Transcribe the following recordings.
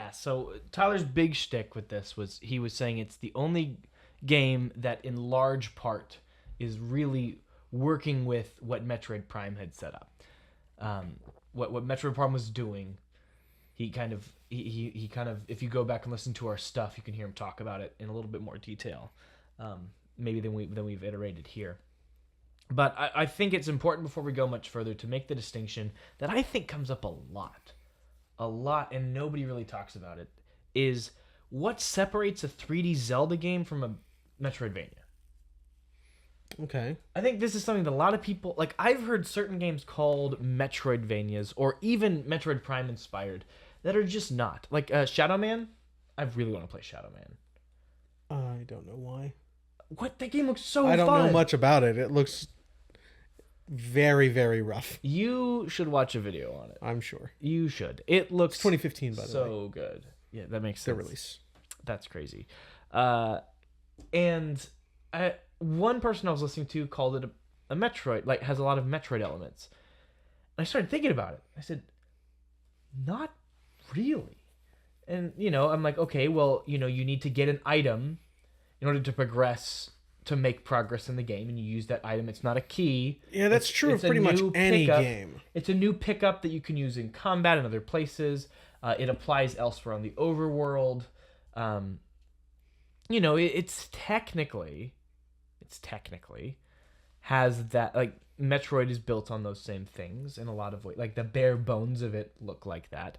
Yeah, so Tyler's big shtick with this was he was saying it's the only game that in large part is really working with what Metroid Prime had set up. What Metroid Prime was doing, he kind of he kind of, if you go back and listen to our stuff, you can hear him talk about it in a little bit more detail, maybe than we've iterated here. But I think it's important before we go much further to make the distinction that I think comes up a lot, and nobody really talks about it, is what separates a 3D Zelda game from a Metroidvania. Okay. I think this is something that a lot of people, like, I've heard certain games called Metroidvanias or even Metroid Prime inspired that are just not. Like Shadow Man, I really want to play Shadow Man. I don't know why. What? That game looks so fun. I don't know much about it. It looks very, very rough. You should watch a video on it. I'm sure. You should. It looks It's 2015, by the way. So good. Yeah, that makes sense. The release. That's crazy. One person I was listening to called it a Metroid, like has a lot of Metroid elements. And I started thinking about it. I said, not really. And, I'm like, okay, well, you need to get an item in order to progress, to make progress in the game, and you use that item. It's not a key. Yeah, that's true of pretty much any game. It's a new pickup that you can use in combat and other places. It applies elsewhere on the overworld. It's technically has that, like, Metroid is built on those same things in a lot of ways. Like, the bare bones of it look like that.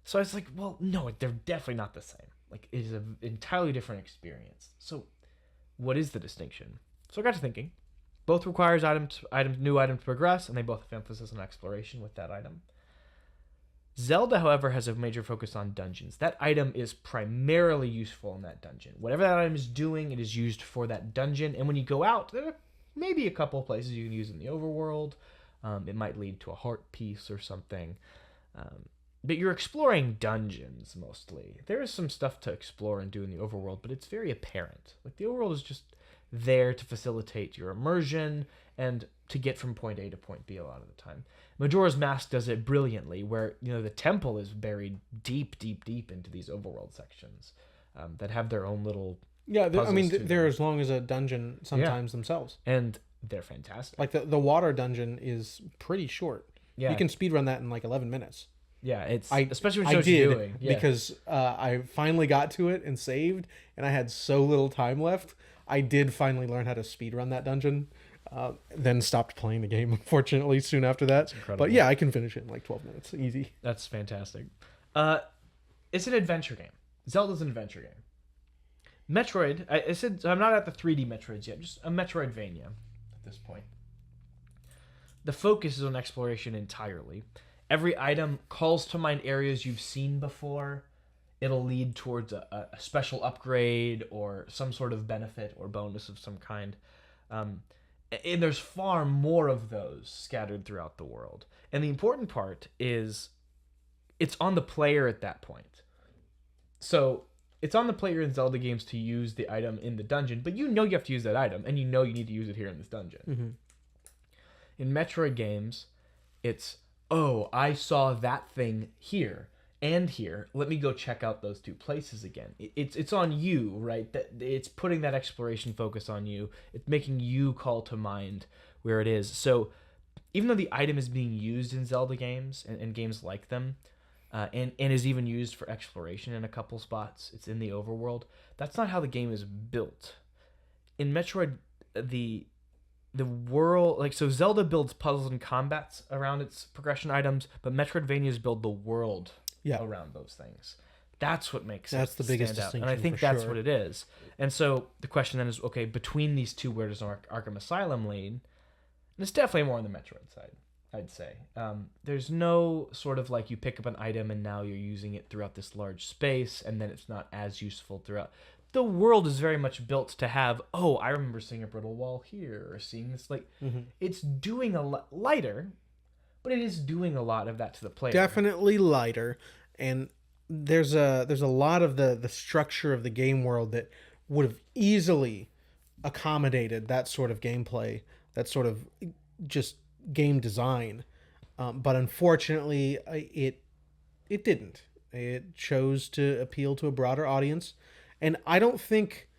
So I was like, well, no, they're definitely not the same. Like, it is an entirely different experience. So what is the distinction? So I got to thinking. Both requires new item to progress, and they both have emphasis on exploration with that item. Zelda, however, has a major focus on dungeons. That item is primarily useful in that dungeon. Whatever that item is doing, it is used for that dungeon. And when you go out, there are maybe a couple of places you can use in the overworld. It might lead to a heart piece or something. But you're exploring dungeons mostly. There is some stuff to explore and do in the overworld, but it's very apparent. Like, the overworld is just there to facilitate your immersion and to get from point A to point B a lot of the time. Majora's Mask does it brilliantly, where the temple is buried deep into these overworld sections that have their own little they're as long as a dungeon sometimes themselves, and they're fantastic. Like the water dungeon is pretty short. Yeah, you can speedrun that in like 11 minutes. Yeah, especially when it shows what you're doing. Yeah. Because I finally got to it and saved, and I had so little time left. I did finally learn how to speedrun that dungeon. Then stopped playing the game, unfortunately, soon after that. But yeah, I can finish it in like 12 minutes. Easy. That's fantastic. It's an adventure game. Zelda's an adventure game. Metroid, I said, I'm not at the 3D Metroids yet, just a Metroidvania at this point. The focus is on exploration entirely. Every item calls to mind areas you've seen before. It'll lead towards a special upgrade or some sort of benefit or bonus of some kind. And there's far more of those scattered throughout the world. And the important part is it's on the player at that point. So it's on the player in Zelda games to use the item in the dungeon, but you have to use that item, and you need to use it here in this dungeon. Mm-hmm. In Metroid games, it's, oh, I saw that thing here and here. Let me go check out those two places again. It's on you, right? That it's putting that exploration focus on you. It's making you call to mind where it is. So even though the item is being used in Zelda games and games like them, and is even used for exploration in a couple spots, it's in the overworld, that's not how the game is built. In Metroid, the world, like, so Zelda builds puzzles and combats around its progression items, but Metroidvanias build the world around those things. That's what makes that's the biggest distinction, and I think that's what it is. And so the question then is, okay, between these two, where does Arkham Asylum lead? And it's definitely more on the Metroid side, I'd say. There's no sort of like you pick up an item and now you're using it throughout this large space, and then it's not as useful throughout. The world is very much built to have, oh, I remember seeing a brittle wall here, or seeing this, like, It's doing a lot lighter, but it is doing a lot of that to the player. Definitely lighter, and there's a lot of the structure of the game world that would have easily accommodated that sort of gameplay, that sort of just game design, but unfortunately it didn't. It chose to appeal to a broader audience, and I don't think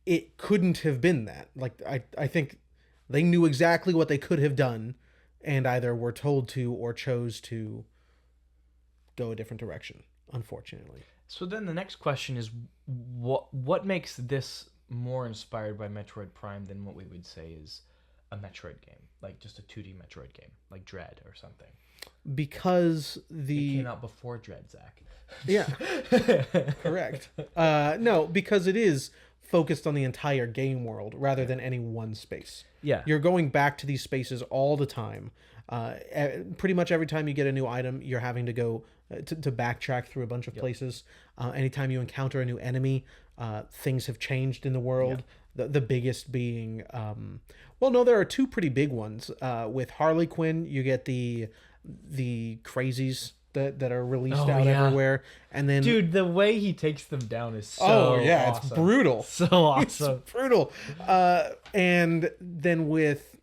it couldn't have been that. Like I think they knew exactly what they could have done, and either were told to or chose to go a different direction. Unfortunately. So then the next question is, what makes this more inspired by Metroid Prime than what we would say is a Metroid game, like just a 2D Metroid game, like Dread or something? Because It came out before Dread, Zach. Yeah, correct. No, because it is focused on the entire game world rather than any one space. Yeah. You're going back to these spaces all the time. Pretty much every time you get a new item, you're having to go to backtrack through a bunch of places. Anytime you encounter a new enemy, things have changed in the world. The biggest being, well, no, there are two pretty big ones. With Harley Quinn, you get the crazies that are released everywhere, and then dude, the way he takes them down is so awesome. It's brutal. So awesome. It's brutal. And then with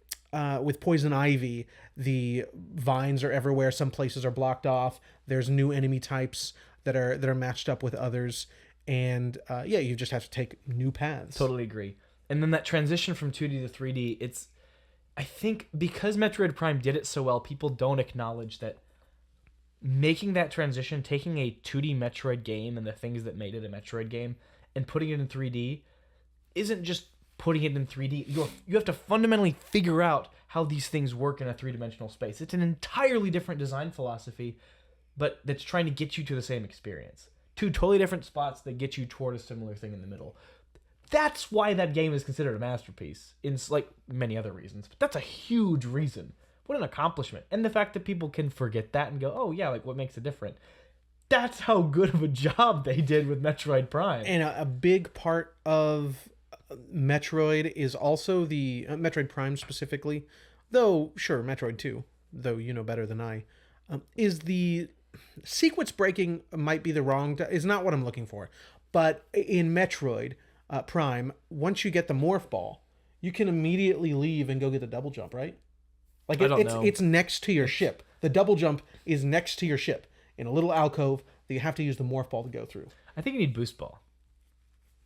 Poison Ivy, the vines are everywhere. Some places are blocked off. There's new enemy types that are matched up with others, and you just have to take new paths. Totally agree. And then that transition from 2D to 3D, I think because Metroid Prime did it so well, people don't acknowledge that making that transition, taking a 2D Metroid game and the things that made it a Metroid game and putting it in 3D isn't just putting it in 3D. You have to fundamentally figure out how these things work in a three-dimensional space. It's an entirely different design philosophy, but that's trying to get you to the same experience. Two totally different spots that get you toward a similar thing in the middle. That's why that game is considered a masterpiece, in like many other reasons. But that's a huge reason. What an accomplishment. And the fact that people can forget that and go, oh yeah, like what makes it different? That's how good of a job they did with Metroid Prime. And a big part of Metroid is also the Metroid Prime specifically, though sure, Metroid 2, though you know better than I, is the sequence breaking might be the wrong, is not what I'm looking for. But in Metroid Prime, once you get the morph ball, you can immediately leave and go get the double jump, right? Like it's next to your ship. The double jump is next to your ship in a little alcove that you have to use the morph ball to go through. I think you need boost ball.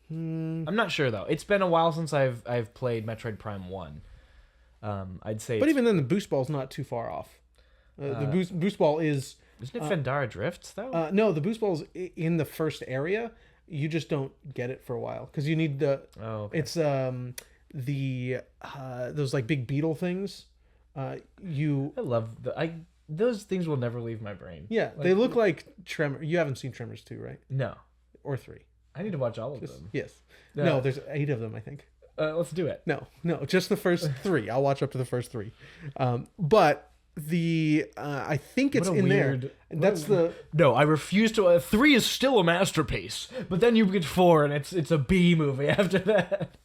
I'm not sure though. It's been a while since I've played Metroid Prime 1. I'd say, but even then, the boost ball's not too far off. The boost ball is. Isn't it Fendara Drifts though? No, the boost ball's in the first area. You just don't get it for a while because you need the. Oh, okay. It's those like big beetle things. I love those things will never leave my brain. Yeah, like, they look like Tremor. You haven't seen Tremors 2, right? No. Or 3. I need to watch all of them. Yes. No, there's 8 of them, I think. Let's do it. No, just the first 3. I'll watch up to the first 3. But the I think it's in there. That's No, I refuse to. 3 is still a masterpiece, but then you get 4, and it's a B movie after that.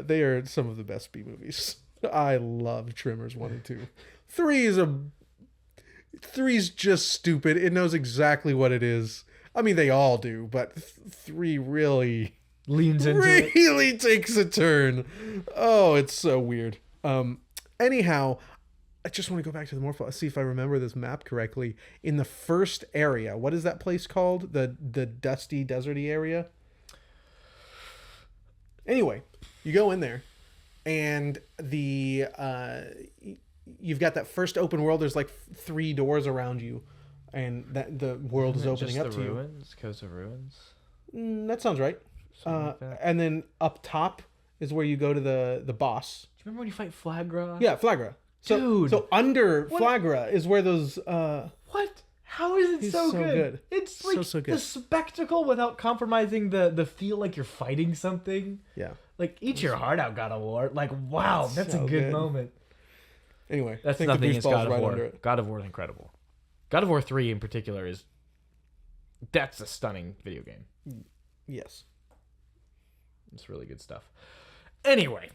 They are some of the best B movies. I love Tremors 1 and 2. 3's just stupid. It knows exactly what it is. I mean, they all do, but 3 really leans into it. Really takes a turn. Oh, it's so weird. Anyhow, I just want to go back to the morph ball, see if I remember this map correctly. In the first area, what is that place called? The dusty, deserty area? Anyway, you go in there, and you've got that first open world. There's like 3 doors around you, and that the world is opening up to you. Ruins, Coast of Ruins. That sounds right. Like that. And then up top is where you go to the boss. Do you remember when you fight Flagra? Yeah, Flagra. So under Flagra is where those. What? How is it so good? It's like so good. The spectacle without compromising the feel like you're fighting something. Yeah. Like, eat your heart out, God of War. Like, wow, that's so a good moment. Anyway, that's nothing against God of War. God of War is incredible. God of War 3 in particular that's a stunning video game. Yes. It's really good stuff. Anyway,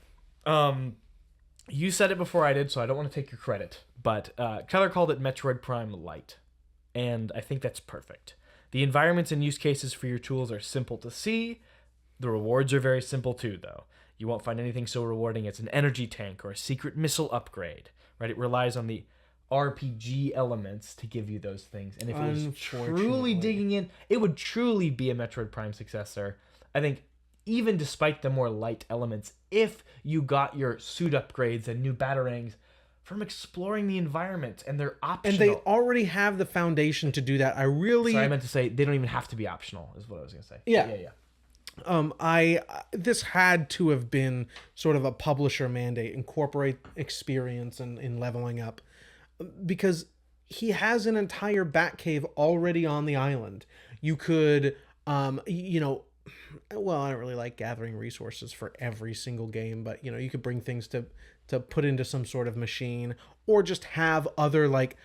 you said it before I did, so I don't want to take your credit, but Tyler called it Metroid Prime Lite, and I think that's perfect. The environments and use cases for your tools are simple to see. The rewards are very simple too, though. You won't find anything so rewarding as an energy tank or a secret missile upgrade, right? It relies on the RPG elements to give you those things. And if it was truly Unfortunately. digging in, it would truly be a Metroid Prime successor. I think even despite the more light elements, if you got your suit upgrades and new batarangs from exploring the environment, and they're optional. And they already have the foundation to do that. I meant to say they don't even have to be optional, is what I was going to say. Yeah. Yeah. This had to have been sort of a publisher mandate, incorporate experience in leveling up, because he has an entire Batcave already on the island. You could, well, I don't really like gathering resources for every single game, but you could bring things to put into some sort of machine, or just have other like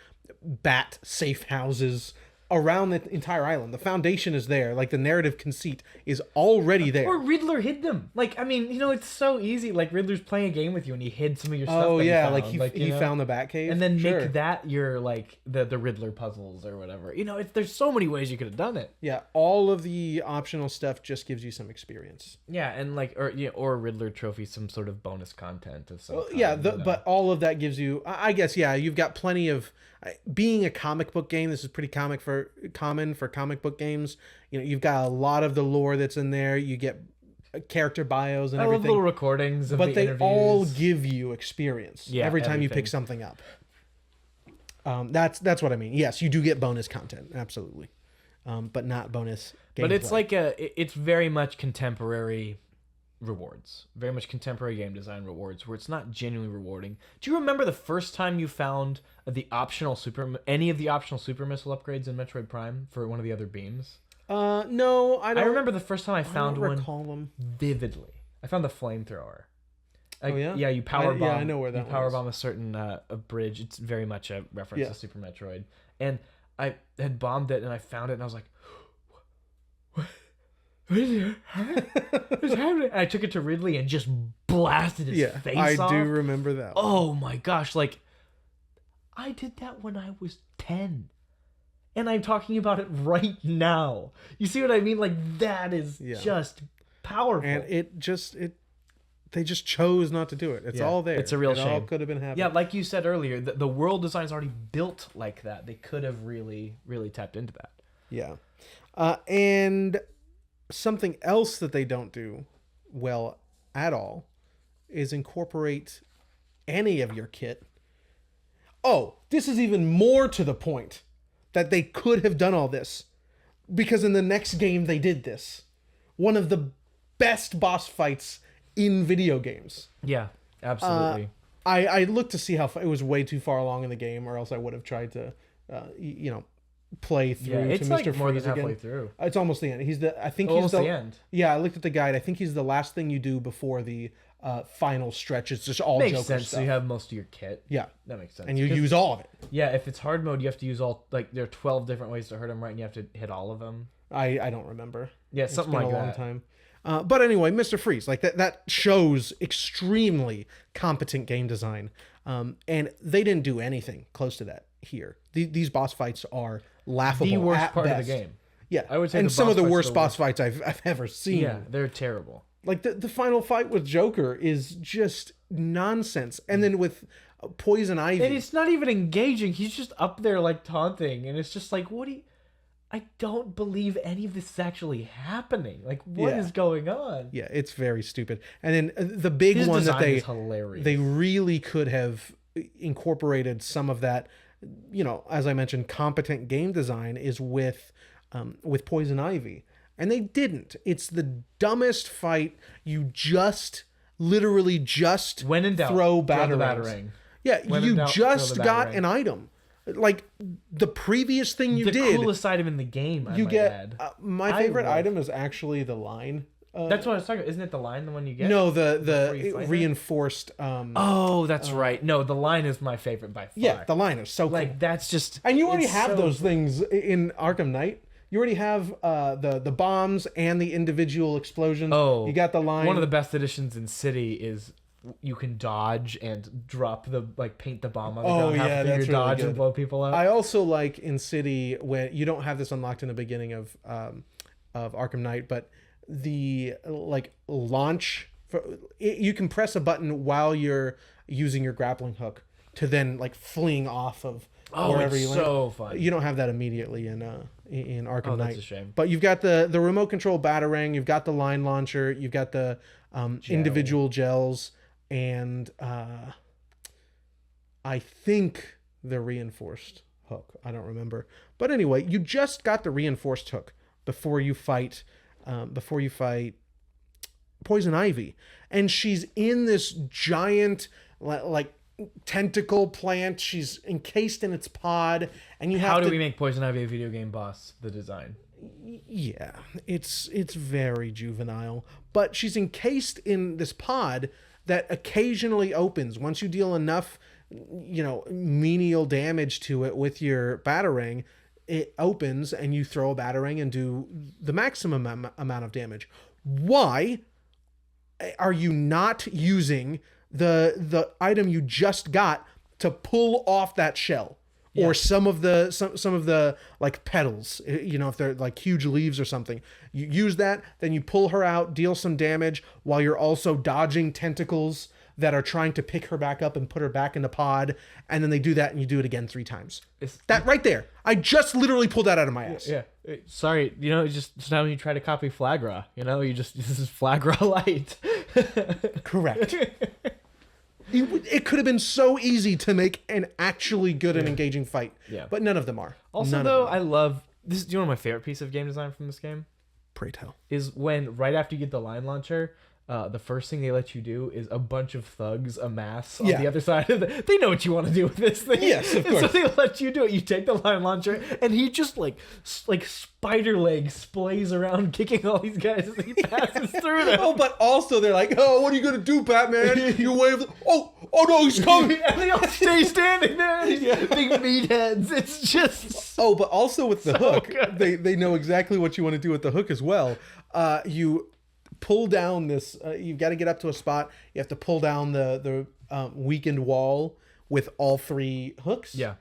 bat safe houses around the entire island. The foundation is there. Like, the narrative conceit is already there. Or Riddler hid them. Like, I mean, it's so easy. Like, Riddler's playing a game with you and he hid some of your stuff. Oh, that yeah. he found. He found the Batcave. And then Sure. make that your, like, the Riddler puzzles or whatever. There's so many ways you could have done it. Yeah. All of the optional stuff just gives you some experience. Yeah. And, like, or a Riddler trophy, some sort of bonus content of some kind, yeah. But all of that gives you, I guess, yeah, you've got plenty of, being a comic book game, this is pretty common for comic book games. You've got a lot of the lore that's in there. You get character bios and everything. Little recordings of but the they all give you experience every time you pick something up. That's what I mean. Yes, you do get bonus content, absolutely, but not bonus gameplay. But it's like it's very much contemporary rewards, very much contemporary game design rewards, where it's not genuinely rewarding. Do you remember the first time you found any of the optional super missile upgrades in Metroid Prime for one of the other beams? No, I don't. I remember the first time I found one them vividly. I found the flamethrower. Oh yeah, yeah. You power bomb. Yeah, I know where that. You power bomb a certain a bridge. It's very much a reference to Super Metroid. And I had bombed it, and I found it, and I was like, what is happening? I took it to Ridley and just blasted his face off. I do remember that. Oh my gosh! Like, I did that when I was 10, and I'm talking about it right now. You see what I mean? Like, that is just powerful. And they just chose not to do it. It's all there. It's a real shame. It all could have been happening. Yeah, like you said earlier, the world design is already built like that. They could have really, really tapped into that. Yeah, and something else that they don't do well at all is incorporate any of your kit. Oh, this is even more to the point that they could have done all this, because in the next game they did this. One of the best boss fights in video games. Yeah, absolutely. I looked to see how it was way too far along in the game, or else I would have tried to, play through. Yeah, it's to Mr. like more than Freeze halfway again. through. It's almost the end. He's the end. Yeah, I looked at the guide. I think he's the last thing you do before the final stretch. It's just all Makes Joker sense. stuff. So you have most of your kit. Yeah, that makes sense. and you use all of it. Yeah, if it's hard mode, you have to use all. Like, there are 12 different ways to hurt him, right? And you have to hit all of them. I don't remember. Yeah, something like that. It's been a long time. But anyway, Mr. Freeze, like that shows extremely competent game design. And they didn't do anything close to that here. These boss fights are laughable. The worst part best. of the game. Yeah, I would say and the some boss of the fights worst are the boss fights I've ever seen. Yeah, they're terrible. Like the final fight with Joker is just nonsense, and then with Poison Ivy, and it's not even engaging. He's just up there like taunting, and it's just like, what do you? I don't believe any of this is actually happening. Like, what is going on? Yeah, it's very stupid. And then the big His one that design is hilarious. they really could have incorporated some of that, as I mentioned, competent game design is with Poison Ivy. And they didn't. It's the dumbest fight. You literally when in doubt, throw the batarangs. batarang. Yeah, When in you doubt, just throw the got batarang. an item. Like, the previous thing you The did, coolest item in the game, I you might get add. my favorite item is actually the line. That's what I was talking about. Isn't it the line, the one you get? No, Before you fight reinforced. Oh, that's right. No, the line is my favorite by far. Yeah, the line is so cool. like, that's just. And you already it's have so those things in Arkham Knight. You already have the bombs and the individual explosions. Oh, you got the line. One of the best additions in City is you can dodge and drop paint the bomb on the ground. yeah, that's that's your dodge really and good. blow people up. I also like in City when you don't have this unlocked in the beginning of Arkham Knight, but the launch. You can press a button while you're using your grappling hook, to then like fleeing off of Oh, wherever it's you land. so fun. You don't have that immediately in Arkham Oh, Knight. that's a shame. But you've got the remote control batarang, you've got the line launcher, you've got the individual gels, and I think the reinforced hook. I don't remember. But anyway, you just got the reinforced hook before you fight Poison Ivy, and she's in this giant like tentacle plant. She's encased in its pod, and you have How do we make Poison Ivy a video game boss? The design. Yeah, it's very juvenile, but she's encased in this pod that occasionally opens once you deal enough, menial damage to it with your batarang. It opens and you throw a batarang and do the maximum amount of damage. Why are you not using the item you just got to pull off that shell? Or some of the like petals, if they're like huge leaves or something, you use that, then you pull her out, deal some damage while you're also dodging tentacles that are trying to pick her back up and put her back in the pod, and then they do that and you do it again 3 times. That right there, I just literally pulled that out of my ass. Yeah. Sorry, it's just now when you try to copy Flagra, this is Flagra light. Correct. It could have been so easy to make an actually good and engaging fight. Yeah. But none of them are. Also, though, I love this. Do you know my favorite piece of game design from this game? Pray tell. Is when right after you get the line launcher, the first thing they let you do is a bunch of thugs amass on the other side of They know what you want to do with this thing. Yes, of course. So they let you do it. You take the line launcher, and he just like spider leg splays around, kicking all these guys as he passes through them. Oh, but also they're like, "Oh, what are you gonna do, Batman?" You wave. Oh no, he's coming, and they all stay standing there. These big meatheads. It's just. Oh, but also with the hook, they know exactly what you want to do with the hook as well. You pull down this. You've got to get up to a spot. You have to pull down the weakened wall with all 3 hooks. Yeah.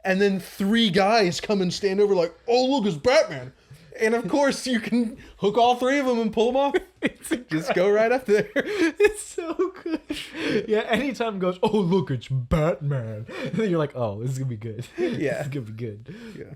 And then 3 guys come and stand over like, "Oh, look, it's Batman." And of course, you can hook all 3 of them and pull them off. Just go right up there. It's so good. Yeah, anytime it goes, "Oh, look, it's Batman." And then you're like, "Oh, this is going to be good." Yeah. This is going to be good. Yeah.